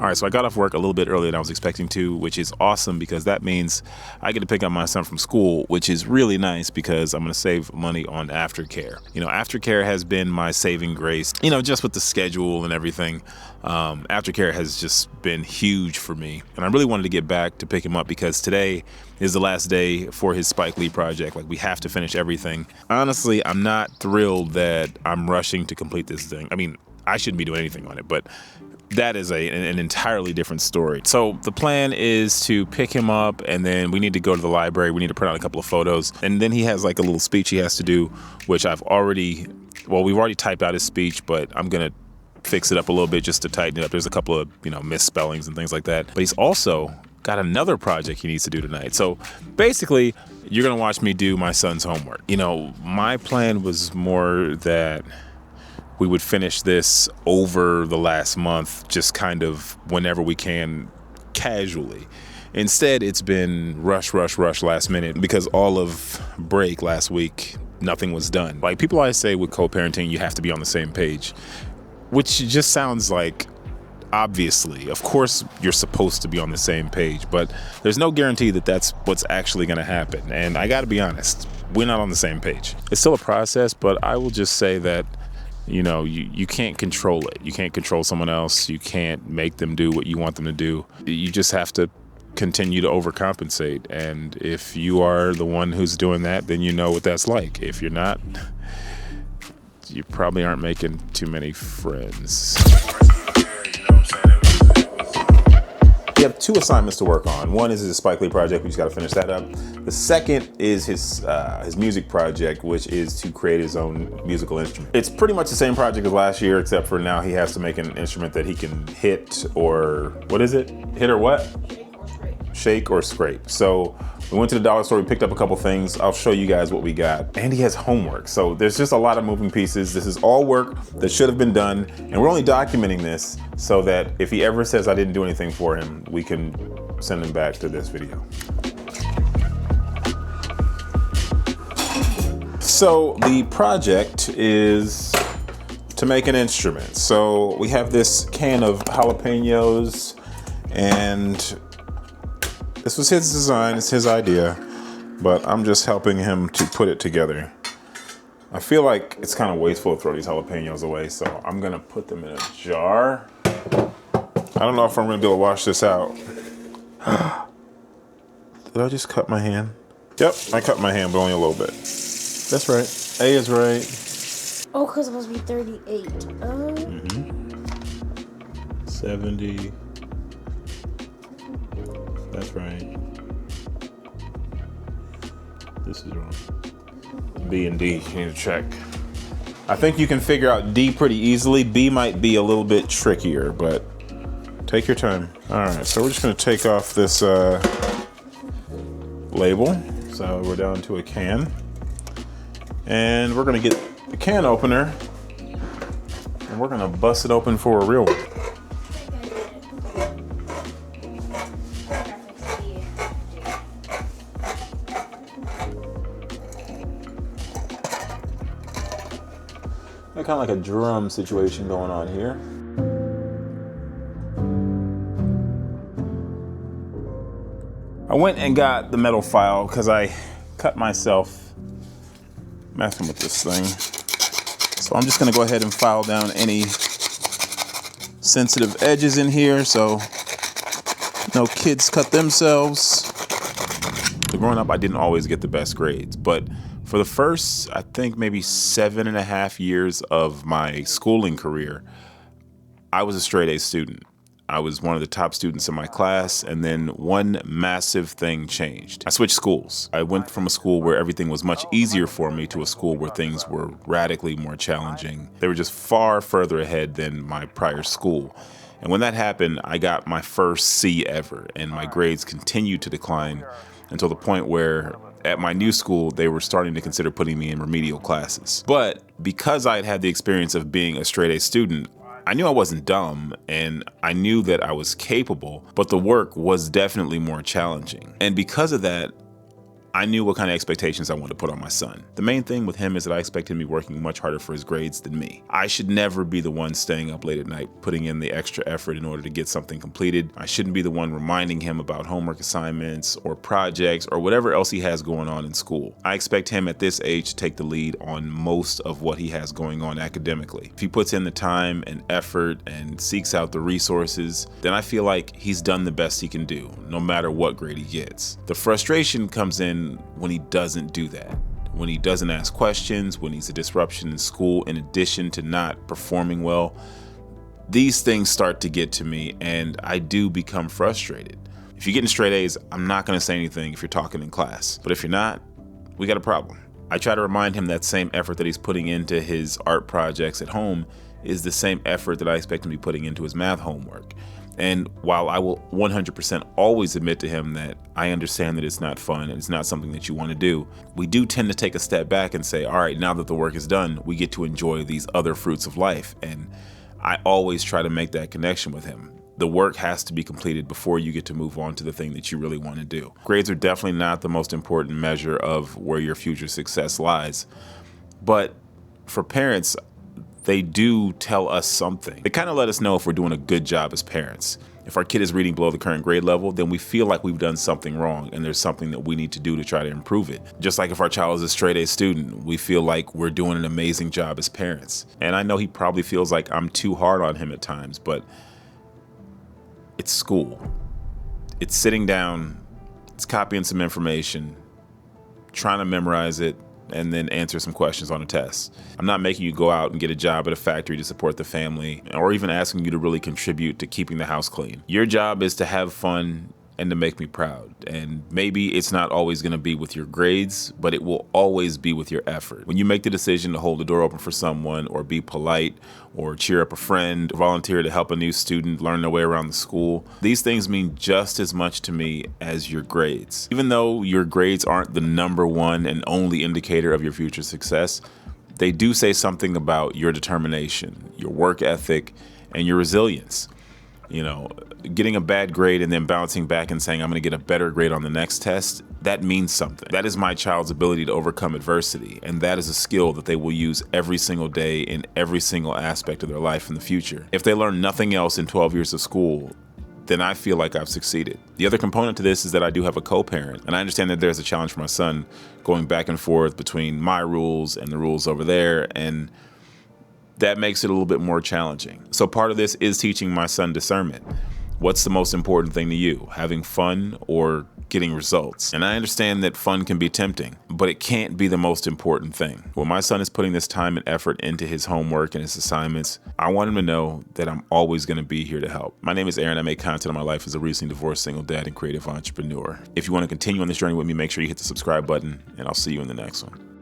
All right, so I got off work a little bit earlier than I was expecting to, which is awesome because that means I get to pick up my son from school, which is really nice because I'm going to save money on aftercare. Aftercare has been my saving grace, just with the schedule and everything. Aftercare has just been huge for me. And I really wanted to get back to pick him up because today is the last day for his Spike Lee project. Like, we have to finish everything. Honestly, I'm not thrilled that I'm rushing to complete this thing. I mean, I shouldn't be doing anything on it, but that is an entirely different story. So the plan is to pick him up, and then we need to go to the library. We need to print out a couple of photos. And then he has like a little speech he has to do, which we've already typed out his speech, but I'm going to fix it up a little bit just to tighten it up. There's a couple of, misspellings and things like that. But he's also got another project he needs to do tonight. So basically, you're going to watch me do my son's homework. My plan was more that we would finish this over the last month, just kind of whenever we can, casually. Instead, it's been rush last minute because all of break last week, nothing was done. Like, people always say with co-parenting, you have to be on the same page, which just sounds like, obviously, of course, you're supposed to be on the same page, but there's no guarantee that that's what's actually going to happen. And I got to be honest, we're not on the same page. It's still a process, but I will just say that you can't control it. You can't control someone else. You can't make them do what you want them to do. You just have to continue to overcompensate. And if you are the one who's doing that, then you know what that's like. If you're not, you probably aren't making too many friends. We have two assignments to work on. One is his Spike Lee project. We just got to finish that up. The second is his music project, which is to create his own musical instrument. It's pretty much the same project as last year, except for now he has to make an instrument that he can hit or, what is it? Hit or what? Shake or scrape. So we went to the dollar store, we picked up a couple things. I'll show you guys what we got. And he has homework. So there's just a lot of moving pieces. This is all work that should have been done. And we're only documenting this so that if he ever says I didn't do anything for him, we can send him back to this video. So the project is to make an instrument. So we have this can of jalapenos, and this was his design, it's his idea, but I'm just helping him to put it together. I feel like it's kind of wasteful to throw these jalapenos away, so I'm gonna put them in a jar. I don't know if I'm gonna be able to wash this out. Did I just cut my hand? Yep, I cut my hand, but only a little bit. That's right, A is right. Oh, because it must be 38. 70. That's right. This is wrong. B and D, you need to check. I think you can figure out D pretty easily. B might be a little bit trickier, but take your time. All right, so we're just gonna take off this label. So we're down to a can. And we're gonna get the can opener and we're gonna bust it open for a real one. Kind of like a drum situation going on here. I went and got the metal file because I cut myself messing with this thing. So I'm just gonna go ahead and file down any sensitive edges in here so no kids cut themselves. So growing up, I didn't always get the best grades, but for the first, I think maybe 7.5 years of my schooling career, I was a straight A student. I was one of the top students in my class, and then one massive thing changed. I switched schools. I went from a school where everything was much easier for me to a school where things were radically more challenging. They were just far further ahead than my prior school. And when that happened, I got my first C ever, and my grades continued to decline until the point where at my new school, they were starting to consider putting me in remedial classes. But because I had had the experience of being a straight A student, I knew I wasn't dumb and I knew that I was capable, but the work was definitely more challenging. And because of that, I knew what kind of expectations I wanted to put on my son. The main thing with him is that I expect him to be working much harder for his grades than me. I should never be the one staying up late at night, putting in the extra effort in order to get something completed. I shouldn't be the one reminding him about homework assignments or projects or whatever else he has going on in school. I expect him at this age to take the lead on most of what he has going on academically. If he puts in the time and effort and seeks out the resources, then I feel like he's done the best he can do, no matter what grade he gets. The frustration comes in when he doesn't do that, when he doesn't ask questions, when he's a disruption in school in addition to not performing well. These things start to get to me and I do become frustrated. If you're getting straight A's, I'm not going to say anything if you're talking in class. But if you're not, we got a problem. I try to remind him that same effort that he's putting into his art projects at home is the same effort that I expect him to be putting into his math homework. And while I will 100% always admit to him that I understand that it's not fun and it's not something that you want to do, we do tend to take a step back and say, all right, now that the work is done, we get to enjoy these other fruits of life. And I always try to make that connection with him. The work has to be completed before you get to move on to the thing that you really want to do. Grades are definitely not the most important measure of where your future success lies. But for parents, they do tell us something. They kind of let us know if we're doing a good job as parents. If our kid is reading below the current grade level, then we feel like we've done something wrong and there's something that we need to do to try to improve it. Just like if our child is a straight A student, we feel like we're doing an amazing job as parents. And I know he probably feels like I'm too hard on him at times, but it's school. It's sitting down, it's copying some information, trying to memorize it, and then answer some questions on a test. I'm not making you go out and get a job at a factory to support the family, or even asking you to really contribute to keeping the house clean. Your job is to have fun and to make me proud. And maybe it's not always gonna be with your grades, but it will always be with your effort. When you make the decision to hold the door open for someone, or be polite, or cheer up a friend, volunteer to help a new student learn their way around the school, these things mean just as much to me as your grades. Even though your grades aren't the number one and only indicator of your future success, they do say something about your determination, your work ethic, and your resilience. You know, getting a bad grade and then bouncing back and saying, I'm going to get a better grade on the next test, that means something. That is my child's ability to overcome adversity. And that is a skill that they will use every single day in every single aspect of their life in the future. If they learn nothing else in 12 years of school, then I feel like I've succeeded. The other component to this is that I do have a co-parent, and I understand that there's a challenge for my son going back and forth between my rules and the rules over there, and that makes it a little bit more challenging. So part of this is teaching my son discernment. What's the most important thing to you? Having fun or getting results? And I understand that fun can be tempting, but it can't be the most important thing. When my son is putting this time and effort into his homework and his assignments, I want him to know that I'm always going to be here to help. My name is Aaron. I make content on my life as a recently divorced single dad and creative entrepreneur. If you want to continue on this journey with me, make sure you hit the subscribe button, and I'll see you in the next one.